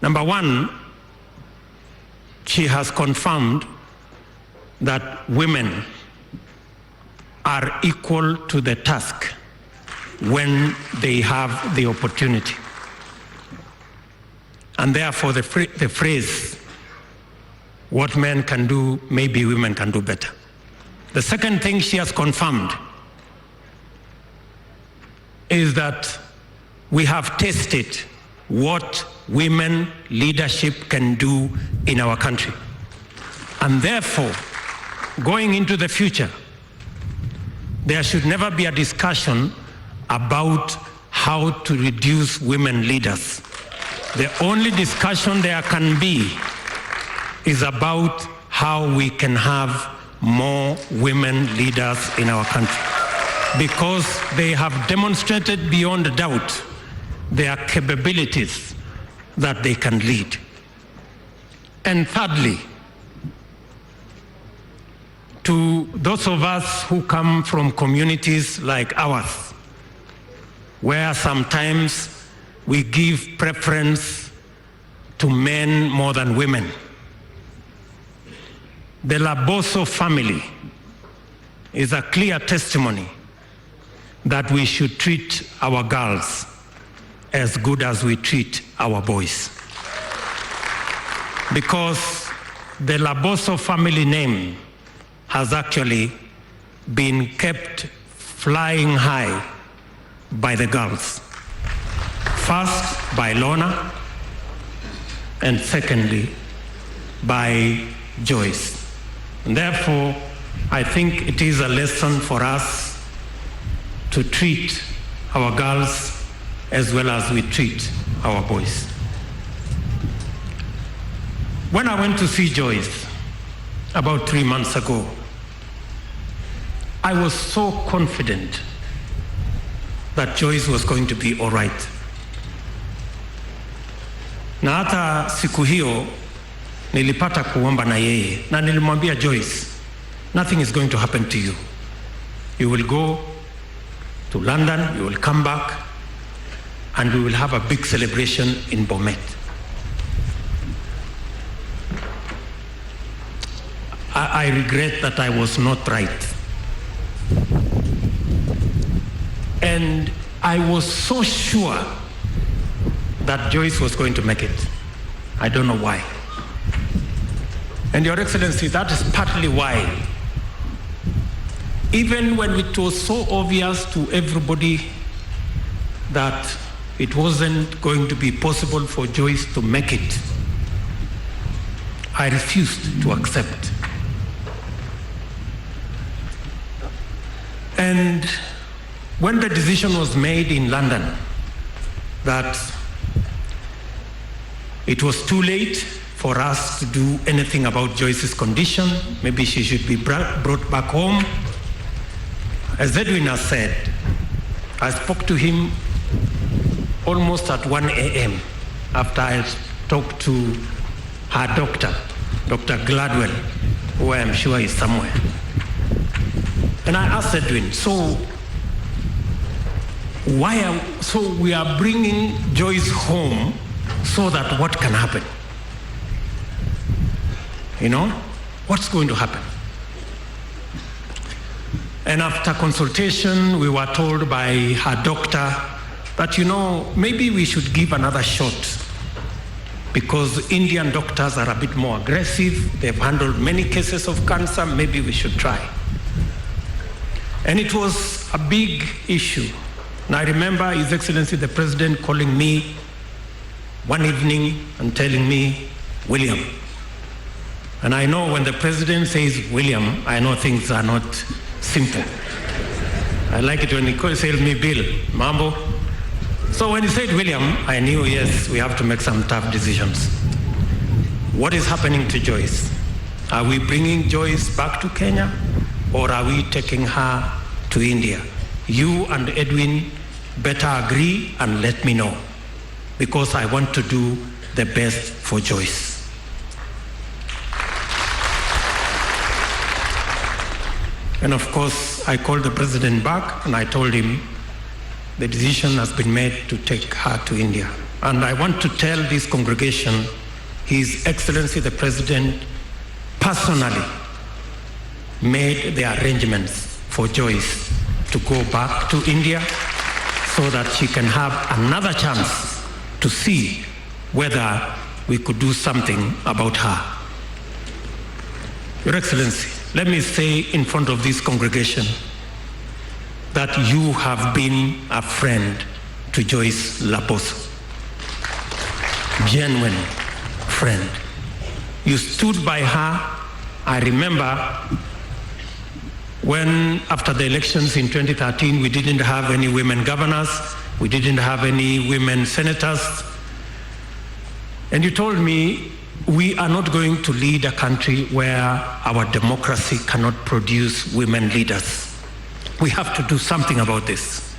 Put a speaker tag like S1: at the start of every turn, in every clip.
S1: Number one, she has confirmed that women are equal to the task when they have the opportunity. And therefore the phrase, what men can do, maybe women can do better. The second thing she has confirmed is that we have tested what women leadership can do in our country. And therefore, going into the future, there should never be a discussion about how to reduce women leaders. The only discussion there can be is about how we can have more women leaders in our country, because they have demonstrated beyond doubt their capabilities that they can lead. And thirdly, to those of us who come from communities like ours, where sometimes we give preference to men more than women, the Laboso family is a clear testimony that we should treat our girls as good as we treat our boys. Because the Laboso family name has actually been kept flying high by the girls. First, by Lorna, and secondly, by Joyce. And therefore, I think it is a lesson for us to treat our girls as well as we treat our boys. When I went to see Joyce about 3 months ago, I was so confident that Joyce was going to be all right. Na hata siku hiyo nilipata kuomba na yeye na nilimwambia Joyce, nothing is going to happen to you. You will go to London, you will come back, and we will have a big celebration in Bomet. I regret that I was not right. And I was so sure that Joyce was going to make it. I don't know why. And Your Excellency, that is partly why, even when it was so obvious to everybody that it wasn't going to be possible for Joyce to make it, I refused to accept. And when the decision was made in London that it was too late for us to do anything about Joyce's condition, maybe she should be brought back home, as Edwin has said, I spoke to him almost at 1 a.m. after I talked to her doctor, Dr. Gladwell, who I am sure is somewhere. And I asked Edwin, so we are bringing Joyce home so that what can happen? You know, what's going to happen? And after consultation, we were told by her doctor that, you know, maybe we should give another shot because Indian doctors are a bit more aggressive. They've handled many cases of cancer. Maybe we should try. And it was a big issue. And I remember His Excellency the President calling me one evening and telling me, William. And I know when the President says William, I know things are not simple. I like it when he tells me Bill, Mambo. So when he said William, I knew, yes, we have to make some tough decisions. What is happening to Joyce? Are we bringing Joyce back to Kenya, or are we taking her to India? You and Edwin better agree and let me know, because I want to do the best for Joyce. And of course, I called the President back and I told him the decision has been made to take her to India. And I want to tell this congregation, His Excellency the President personally made the arrangements for Joyce to go back to India so that she can have another chance to see whether we could do something about her. Your Excellency, let me say in front of this congregation that you have been a friend to Joyce Laboso. Genuine friend. You stood by her. I remember when, after the elections in 2013, we didn't have any women governors, we didn't have any women senators. And you told me, we are not going to lead a country where our democracy cannot produce women leaders. We have to do something about this.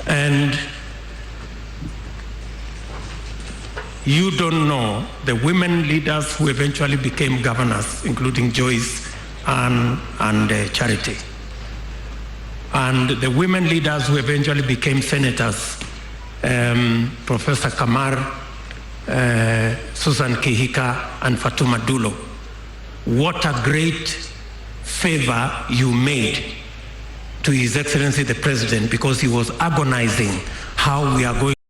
S1: And you don't know the women leaders who eventually became governors, including Joyce and Charity. And the women leaders who eventually became senators, Professor Kamar, Susan Kihika, and Fatuma Dulo. What a great favor you made to His Excellency the President, because he was agonizing how we are going